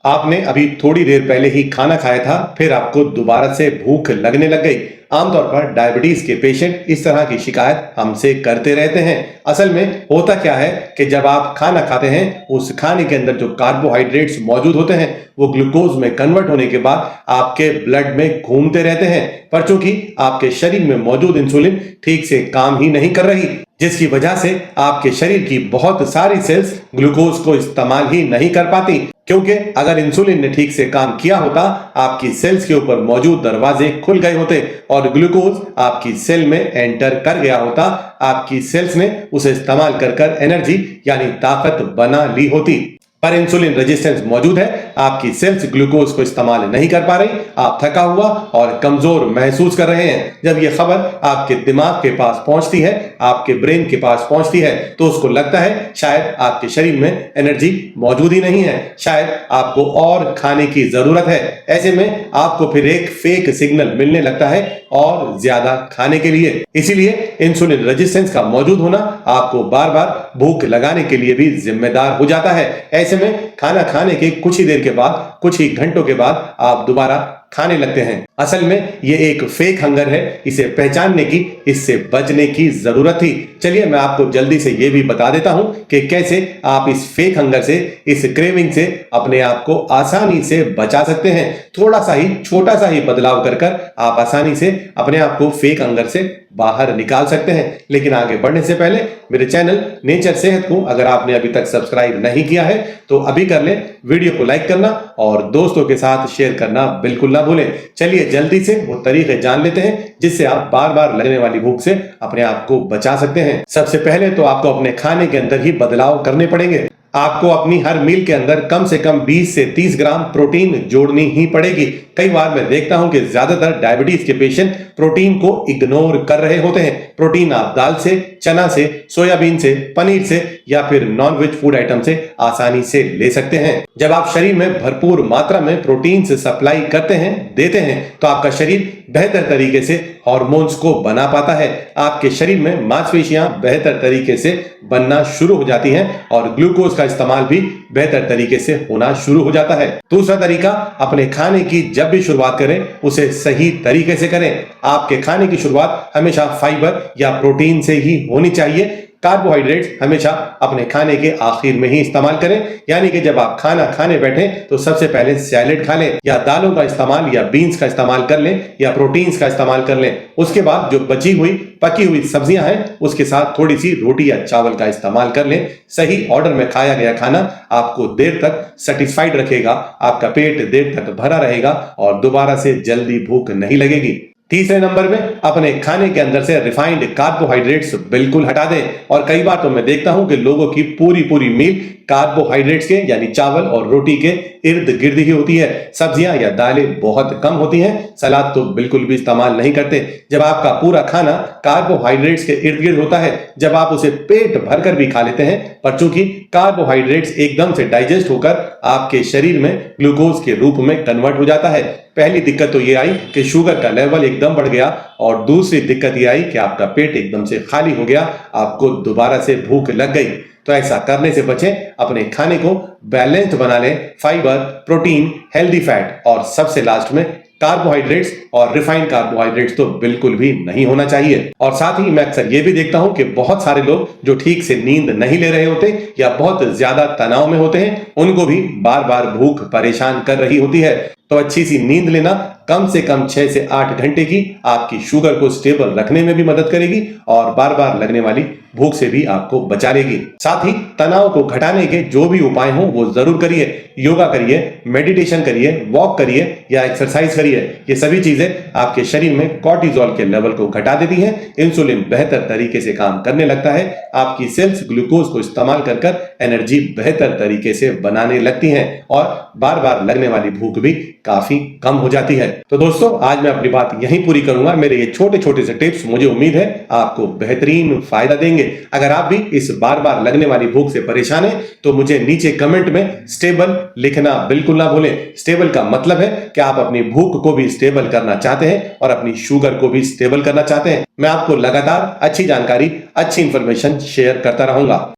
आपने अभी थोड़ी देर पहले ही खाना खाया था, फिर आपको दोबारा से भूख लगने लग गई। आमतौर पर डायबिटीज के पेशेंट इस तरह की शिकायत हमसे करते रहते हैं। असल में होता क्या है कि जब आप खाना खाते हैं, उस खाने के अंदर जो कार्बोहाइड्रेट्स मौजूद होते हैं वो ग्लूकोज में कन्वर्ट होने के बाद आपके ब्लड में घूमते रहते हैं, पर चूंकि आपके शरीर में मौजूद इंसुलिन ठीक से काम ही नहीं कर रही, जिसकी वजह से आपके शरीर की बहुत सारी सेल्स ग्लूकोज को इस्तेमाल ही नहीं कर पाती। क्योंकि अगर इंसुलिन ने ठीक से काम किया होता, आपकी सेल्स के ऊपर मौजूद दरवाजे खुल गए होते और ग्लूकोज आपकी सेल में एंटर कर गया होता। आपकी सेल्स ने उसे इस्तेमाल कर एनर्जी यानी ताकत बना ली होती, पर इंसुलिन रेजिस्टेंस मौजूद है। आपकी सेल्स ग्लूकोज को इस्तेमाल नहीं कर पा रही, आप थका हुआ और कमजोर महसूस कर रहे हैं। जब यह खबर आपके दिमाग के पास पहुंचती है, आपके ब्रेन के पास पहुंचती है, तो उसको लगता है शायद आपके शरीर में एनर्जी मौजूद ही नहीं है, शायद आपको और खाने की जरूरत है। ऐसे में आपको फिर एक फेक सिग्नल मिलने लगता है और ज्यादा खाने के लिए। इसीलिए इंसुलिन रेजिस्टेंस का मौजूद होना आपको बार बार भूख लगाने के लिए भी जिम्मेदार हो जाता है। ऐसे में खाना खाने के कुछ ही देर के बाद, कुछ ही घंटों के बाद आप दोबारा खाने लगते हैं। असल में ये एक फेक हंगर है, इसे पहचानने की, इससे बचने की जरूरत थी। चलिए मैं आपको जल्दी से ये भी बता देता हूं कि कैसे आप इस फेक हंगर से, इस क्रेविंग से अपने आप को आसानी से बचा सकते हैं। थोड़ा सा ही, छोटा सा ही बदलाव कर आप आसानी से अपने आप को फेक हंगर से बाहर निकाल सकते हैं। लेकिन आगे बढ़ने से पहले मेरे चैनल नेचर सेहत को अगर आपने अभी तक सब्सक्राइब नहीं किया है तो अभी कर लें। वीडियो को लाइक करना और दोस्तों के साथ शेयर करना बिल्कुल ना भूलें। चलिए जल्दी से वो तरीके जान लेते हैं जिससे आप बार बार लगने वाली भूख से अपने आप को बचा सकते हैं। सबसे पहले तो आपको अपने खाने के अंदर ही बदलाव करने पड़ेंगे। आपको अपनी हर मील के अंदर कम से कम 20 से 30 ग्राम प्रोटीन जोड़नी ही पड़ेगी। कई बार मैं देखता हूं कि ज्यादातर डायबिटीज के पेशेंट प्रोटीन को इग्नोर कर रहे होते हैं। प्रोटीन आप दाल से, चना से, सोयाबीन से, पनीर से या फिर नॉन-वेज फूड आइटम से आसानी से ले सकते हैं। जब आप शरीर में भरपूर मात्रा में प्रोटीन से सप्लाई करते हैं, देते हैं, तो आपका शरीर बेहतर तरीके से हार्मोन्स को बना पाता है। आपके शरीर में मांसपेशियां बेहतर तरीके से बनना शुरू हो जाती हैं और ग्लूकोज का इस्तेमाल भी बेहतर तरीके से होना शुरू हो जाता है। दूसरा तरीका, अपने खाने की जब भी शुरुआत करें उसे सही तरीके से करें। आपके खाने की शुरुआत हमेशा फाइबर या प्रोटीन से ही होनी चाहिए। कार्बोहाइड्रेट्स हमेशा अपने खाने के आखिर में ही इस्तेमाल करें, यानी कि जब आप खाना खाने बैठे तो सबसे पहले सैलेड खा लें, या दालों का इस्तेमाल या बीन्स का इस्तेमाल कर लें, या प्रोटीन्स का इस्तेमाल कर लें। उसके बाद जो बची हुई पकी हुई सब्जियां हैं उसके साथ थोड़ी सी रोटी या चावल का इस्तेमाल कर लें। सही ऑर्डर में खाया गया खाना आपको देर तक सेटिस्फाइड रखेगा, आपका पेट देर तक भरा रहेगा और दोबारा से जल्दी भूख नहीं लगेगी। तीसरे नंबर में, अपने खाने के अंदर से रिफाइंड कार्बोहाइड्रेट्स बिल्कुल हटा दें। और कई बार तो मैं देखता हूं कि लोगों की पूरी मील कार्बोहाइड्रेट्स के यानी चावल और रोटी के इर्द गिर्द ही होती है। सब्जियां या दालें बहुत कम होती हैं, सलाद तो बिल्कुल भी इस्तेमाल नहीं करते। जब आपका पूरा खाना कार्बोहाइड्रेट्स के इर्द गिर्द होता है, जब आप उसे पेट भरकर भी खा लेते हैं, पर चूंकि कार्बोहाइड्रेट्स एकदम से डाइजेस्ट होकर आपके शरीर में ग्लूकोज के रूप में कन्वर्ट हो जाता है। पहली दिक्कत तो ये आई कि शुगर का लेवल एकदम बढ़ गया, और दूसरी दिक्कत ये आई कि आपका पेट एकदम से खाली हो गया, आपको दोबारा से भूख लग गई। तो ऐसा करने से बचें, अपने खाने को बैलेंस्ड बना लें। फाइबर, प्रोटीन, हेल्दी फैट और सबसे लास्ट में कार्बोहाइड्रेट्स और रिफाइंड कार्बोहाइड्रेट्स तो बिल्कुल भी नहीं होना चाहिए। और साथ ही मैं अक्सर ये भी देखता हूं कि बहुत सारे लोग जो ठीक से नींद नहीं ले रहे होते या बहुत ज्यादा तनाव में होते हैं, उनको भी बार बार भूख परेशान कर रही होती है। तो अच्छी सी नींद लेना कम से कम 6 से 8 घंटे की आपकी शुगर को स्टेबल रखने में भी मदद करेगी और बार बार लगने वाली भूख से भी आपको बचा लेगी। साथ ही तनाव को घटाने के जो भी उपाय हों वो जरूर करिए। योगा करिए, मेडिटेशन करिए, वॉक करिए या एक्सरसाइज करिए। ये सभी चीजें आपके शरीर में कॉर्टिजोल के लेवल को घटा देती हैं। इंसुलिन बेहतर तरीके से काम करने लगता है। आपकी सेल्स ग्लूकोज को इस्तेमाल कर एनर्जी बेहतर तरीके से बनाने लगती हैं और बार बार लगने वाली भूख भी काफी कम हो जाती है। तो दोस्तों, आज मैं अपनी बात यहीं पूरी करूंगा। मेरे ये छोटे छोटे से टिप्स मुझे उम्मीद है आपको बेहतरीन फायदा देंगे। अगर आप भी इस बार बार लगने वाली भूख से परेशान हैं तो मुझे नीचे कमेंट में स्टेबल लिखना बिल्कुल ना भूलें। स्टेबल का मतलब है कि आप अपनी भूख को भी स्टेबल करना चाहते हैं और अपनी शुगर को भी स्टेबल करना चाहते हैं। मैं आपको लगातार अच्छी जानकारी, अच्छी इंफॉर्मेशन शेयर करता रहूंगा।